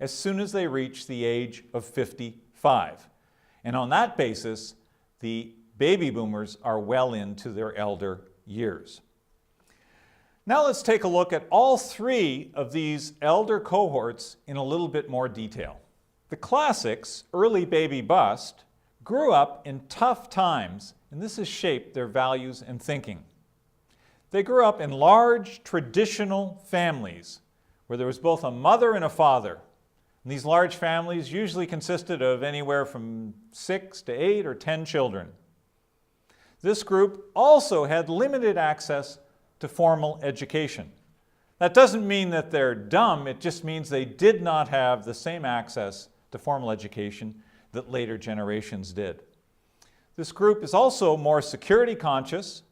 as soon as they reach the age of 55. And on that basis, the baby boomers are well into their elder years. Now let's take a look at all three of these elder cohorts in a little bit more detail. The classics, early baby bust, grew up in tough times, and this has shaped their values and thinking. They grew up in large, traditional families where there was both a mother and a father. And these large families usually consisted of anywhere from 6 to 8 or 10 children. This group also had limited access to formal education. That doesn't mean that they're dumb, it just means they did not have the same access to formal education that later generations did. This group is also more security conscious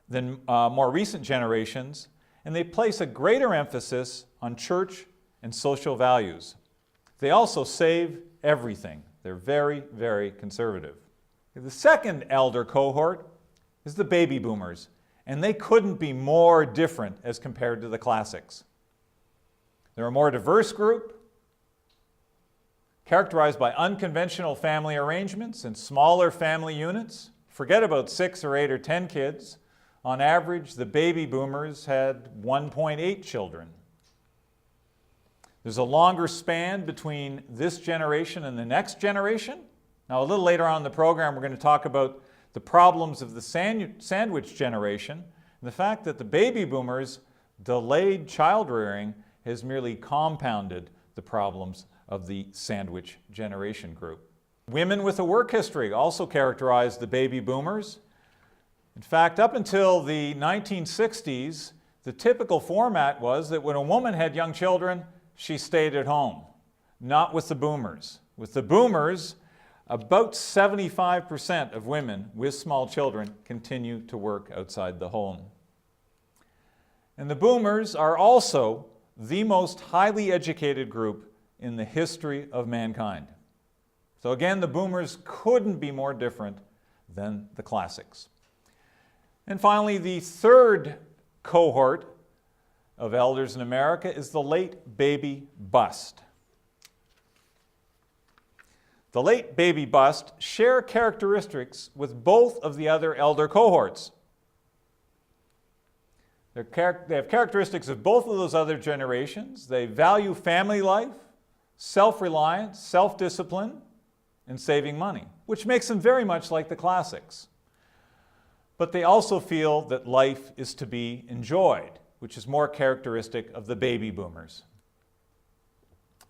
than more recent generations, and they place a greater emphasis on church and social values. They also save everything. They're very, very conservative. The second elder cohort is the baby boomers, and they couldn't be more different as compared to the classics. They're a more diverse group, characterized by unconventional family arrangements and smaller family units. Forget about 6 or 8 or 10 kids. On average, the baby boomers had 1.8 children. There's a longer span between this generation and the next generation. Now, a little later on in the program, we're going to talk about the problems of the sandwich generation, and the fact that the baby boomers delayed child rearing has merely compounded the problems of the sandwich generation group. Women with a work history also characterized the baby boomers. In fact, up until the 1960s, the typical format was that when a woman had young children, she stayed at home. Not with the boomers. With the boomers, about 75% of women with small children continue to work outside the home. And the boomers are also the most highly educated group in the history of mankind. So again, the boomers couldn't be more different than the classics. And finally, the third cohort of elders in America is the late baby bust. The late baby bust share characteristics with both of the other elder cohorts. They have characteristics of both of those other generations. They value family life, self-reliance, self-discipline, and saving money, which makes them very much like the classics. But they also feel that life is to be enjoyed, which is more characteristic of the baby boomers.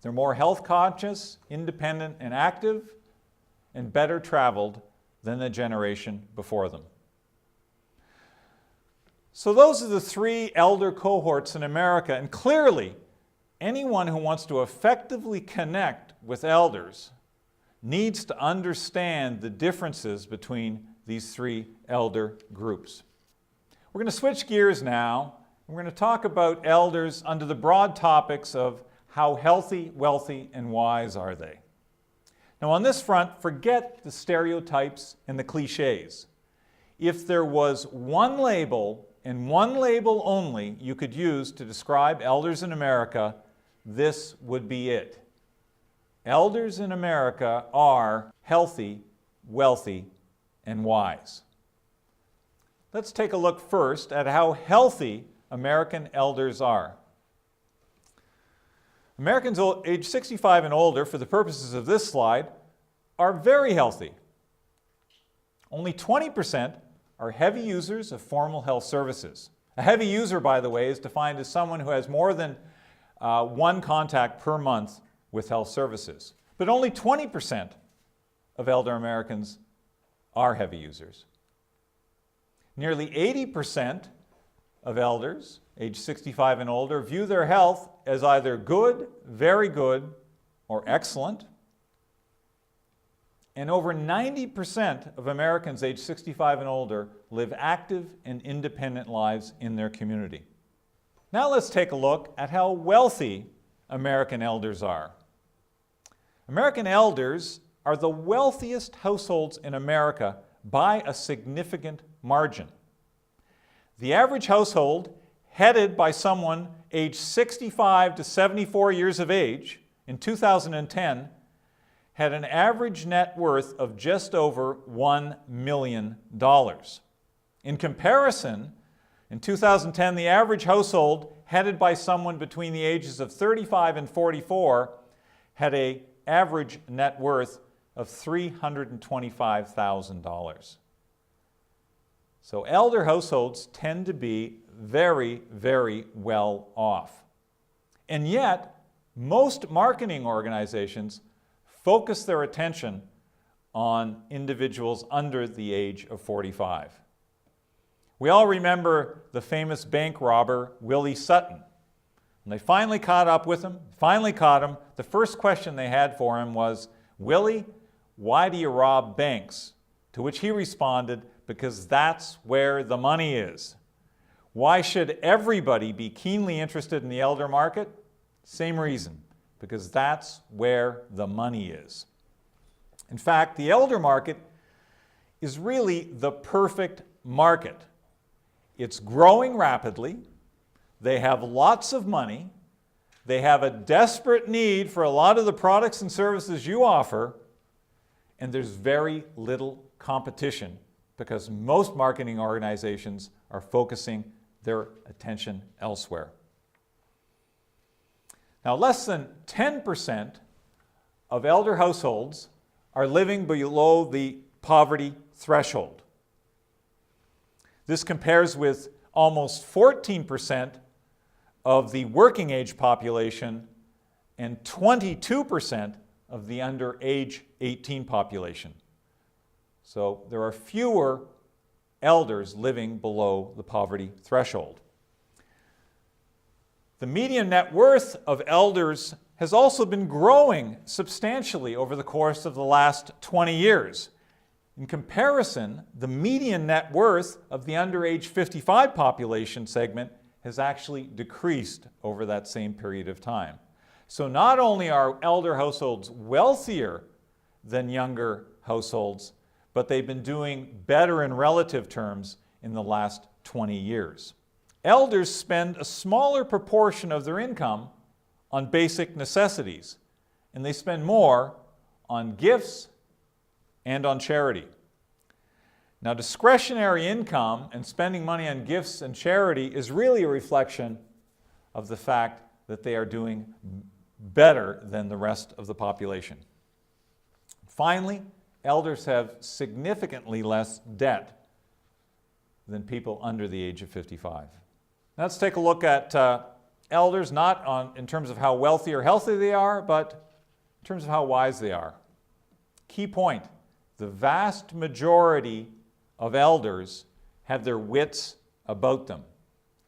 They're more health conscious, independent, and active, and better traveled than the generation before them. So those are the three elder cohorts in America, and clearly anyone who wants to effectively connect with elders needs to understand the differences between these three elder groups. We're going to switch gears now. We're going to talk about elders under the broad topics of how healthy, wealthy, and wise are they. Now on this front, forget the stereotypes and the cliches. If there was one label and one label only you could use to describe elders in America, this would be it. Elders in America are healthy, wealthy, and wise. Let's take a look first at how healthy American elders are. Americans age 65 and older, for the purposes of this slide, are very healthy. Only 20% are heavy users of formal health services. A heavy user, by the way, is defined as someone who has more than one contact per month with health services. But only 20% of elder Americans are heavy users. Nearly 80% of elders, age 65 and older, view their health as either good, very good, or excellent. And over 90% of Americans age 65 and older live active and independent lives in their community. Now let's take a look at how wealthy American elders are. American elders are the wealthiest households in America by a significant margin. The average household headed by someone aged 65 to 74 years of age in 2010 had an average net worth of just over $1 million. In comparison, in 2010, the average household headed by someone between the ages of 35 and 44 had an average net worth of $325,000. So elder households tend to be very, very well off. And yet, most marketing organizations focus their attention on individuals under the age of 45. We all remember the famous bank robber, Willie Sutton. When they finally caught up with him, the first question they had for him was, "Willie, why do you rob banks?" To which he responded, "Because that's where the money is." Why should everybody be keenly interested in the elder market? Same reason, because that's where the money is. In fact, the elder market is really the perfect market. It's growing rapidly, they have lots of money, they have a desperate need for a lot of the products and services you offer, and there's very little competition because most marketing organizations are focusing their attention elsewhere. Now, less than 10% of elder households are living below the poverty threshold. This compares with almost 14% of the working age population and 22% of the under age 18 population. So there are fewer elders living below the poverty threshold. The median net worth of elders has also been growing substantially over the course of the last 20 years. In comparison, the median net worth of the under age 55 population segment has actually decreased over that same period of time. So not only are elder households wealthier than younger households, but they've been doing better in relative terms in the last 20 years. Elders spend a smaller proportion of their income on basic necessities, and they spend more on gifts and on charity. Now, discretionary income and spending money on gifts and charity is really a reflection of the fact that they are doing better than the rest of the population. Finally, elders have significantly less debt than people under the age of 55. Now, let's take a look at elders, not in terms of how wealthy or healthy they are, but in terms of how wise they are. Key point, the vast majority of elders have their wits about them.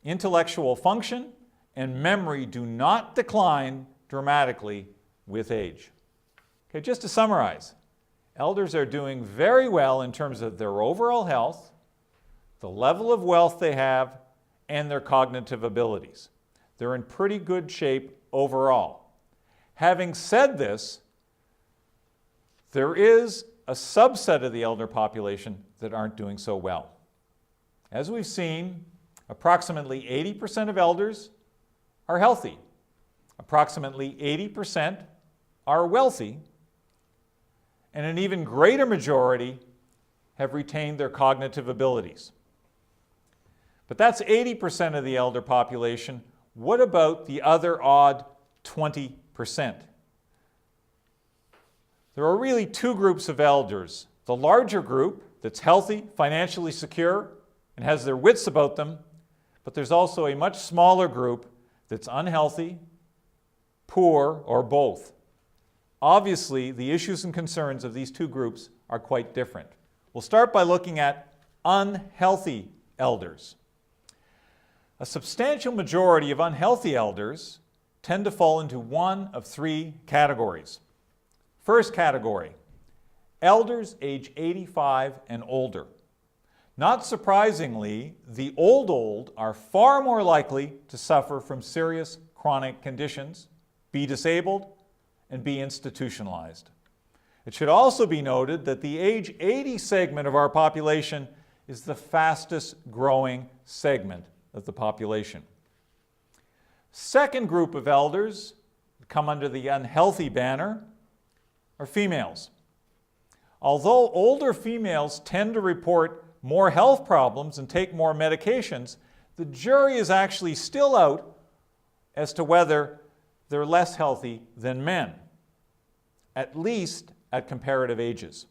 Intellectual function and memory do not decline dramatically with age. Okay, just to summarize, elders are doing very well in terms of their overall health, the level of wealth they have, and their cognitive abilities. They're in pretty good shape overall. Having said this, there is a subset of the elder population that aren't doing so well. As we've seen, approximately 80% of elders are healthy. Approximately 80% are wealthy, and an even greater majority have retained their cognitive abilities. But that's 80% of the elder population. What about the other odd 20%? There are really two groups of elders. The larger group that's healthy, financially secure, and has their wits about them, but there's also a much smaller group that's unhealthy, poor, or both. Obviously, the issues and concerns of these two groups are quite different. We'll start by looking at unhealthy elders. A substantial majority of unhealthy elders tend to fall into one of three categories. First category, elders age 85 and older. Not surprisingly, the old are far more likely to suffer from serious chronic conditions, be disabled, and be institutionalized. It should also be noted that the age 80 segment of our population is the fastest growing segment of the population. Second group of elders, that come under the unhealthy banner are females. Although older females tend to report more health problems and take more medications, the jury is actually still out as to whether they're less healthy than men, at least at comparative ages.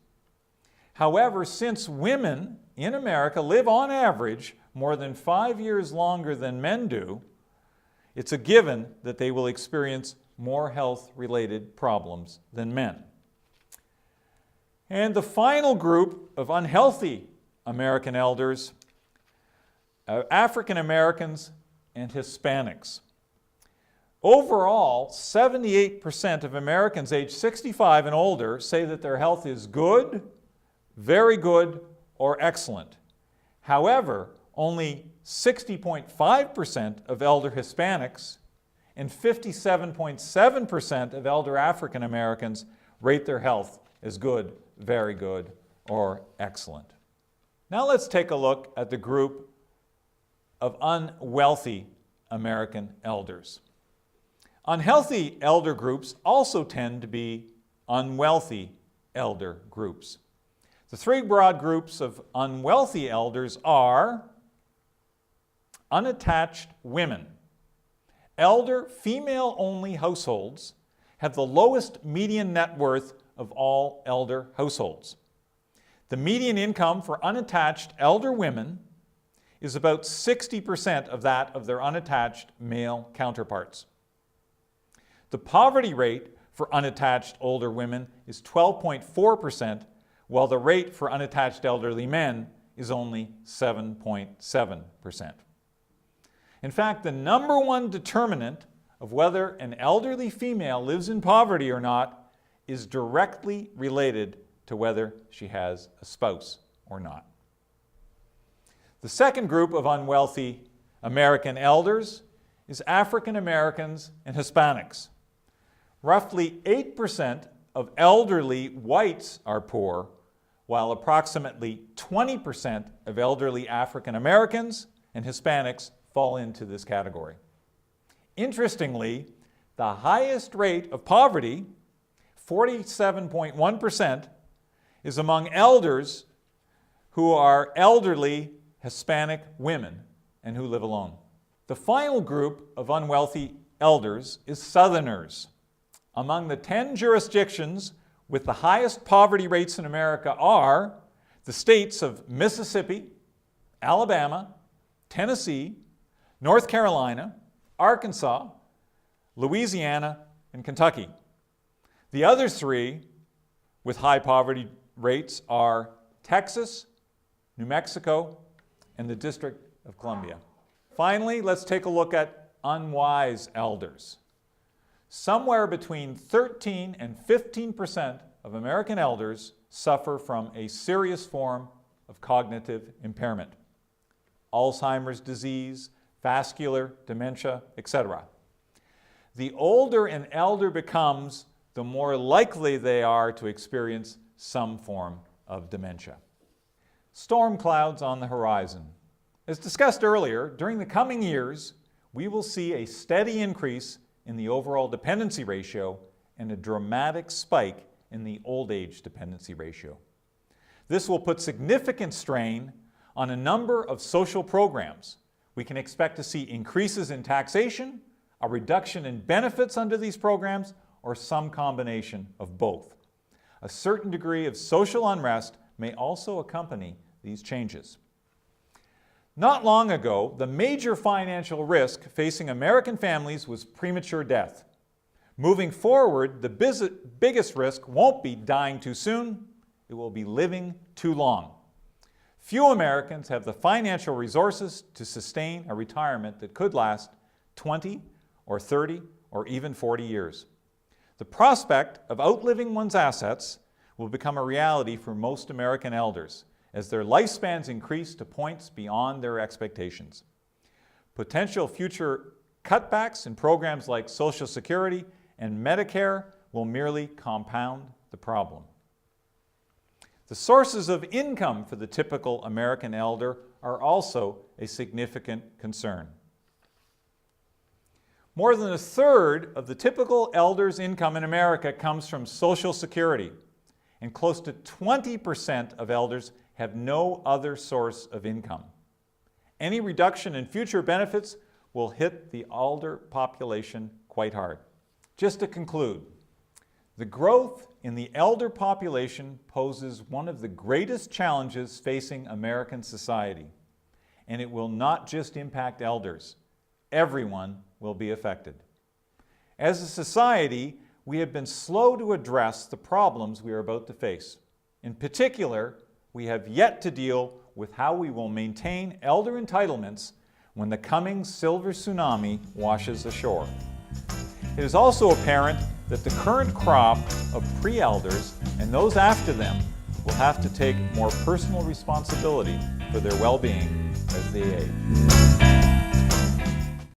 However, since women in America live on average more than 5 years longer than men do, it's a given that they will experience more health-related problems than men. And the final group of unhealthy American elders are African Americans and Hispanics. Overall, 78% of Americans aged 65 and older say that their health is good, very good, or excellent. However, only 60.5% of elder Hispanics and 57.7% of elder African Americans rate their health as good, very good, or excellent. Now let's take a look at the group of unwealthy American elders. Unhealthy elder groups also tend to be unwealthy elder groups. The three broad groups of unwealthy elders are unattached women. Elder female-only households have the lowest median net worth of all elder households. The median income for unattached elder women is about 60% of that of their unattached male counterparts. The poverty rate for unattached older women is 12.4%, while the rate for unattached elderly men is only 7.7%. In fact, the number one determinant of whether an elderly female lives in poverty or not is directly related to whether she has a spouse or not. The second group of unwealthy American elders is African Americans and Hispanics. Roughly 8% of elderly whites are poor, while approximately 20% of elderly African Americans and Hispanics fall into this category. Interestingly, the highest rate of poverty, 47.1%, is among elders who are elderly Hispanic women and who live alone. The final group of unwealthy elders is Southerners. Among the 10 jurisdictions with the highest poverty rates in America are the states of Mississippi, Alabama, Tennessee, North Carolina, Arkansas, Louisiana, and Kentucky. The other three with high poverty rates are Texas, New Mexico, and the District of Columbia. Finally, let's take a look at unwise elders. Somewhere between 13 and 15% of American elders suffer from a serious form of cognitive impairment. Alzheimer's disease, vascular dementia, etc. The older an elder becomes, the more likely they are to experience some form of dementia. Storm clouds on the horizon. As discussed earlier, during the coming years, we will see a steady increase in the overall dependency ratio and a dramatic spike in the old age dependency ratio. This will put significant strain on a number of social programs. We can expect to see increases in taxation, a reduction in benefits under these programs, or some combination of both. A certain degree of social unrest may also accompany these changes. Not long ago, the major financial risk facing American families was premature death. Moving forward, the biggest risk won't be dying too soon, it will be living too long. Few Americans have the financial resources to sustain a retirement that could last 20 or 30 or even 40 years. The prospect of outliving one's assets will become a reality for most American elders as their lifespans increase to points beyond their expectations. Potential future cutbacks in programs like Social Security and Medicare will merely compound the problem. The sources of income for the typical American elder are also a significant concern. More than a third of the typical elder's income in America comes from Social Security, and close to 20% of elders have no other source of income. Any reduction in future benefits will hit the elder population quite hard. Just to conclude, the growth in the elder population poses one of the greatest challenges facing American society, and it will not just impact elders. Everyone will be affected. As a society, we have been slow to address the problems we are about to face. In particular, we have yet to deal with how we will maintain elder entitlements when the coming silver tsunami washes ashore. It is also apparent that the current crop of pre-elders and those after them will have to take more personal responsibility for their well-being as they age.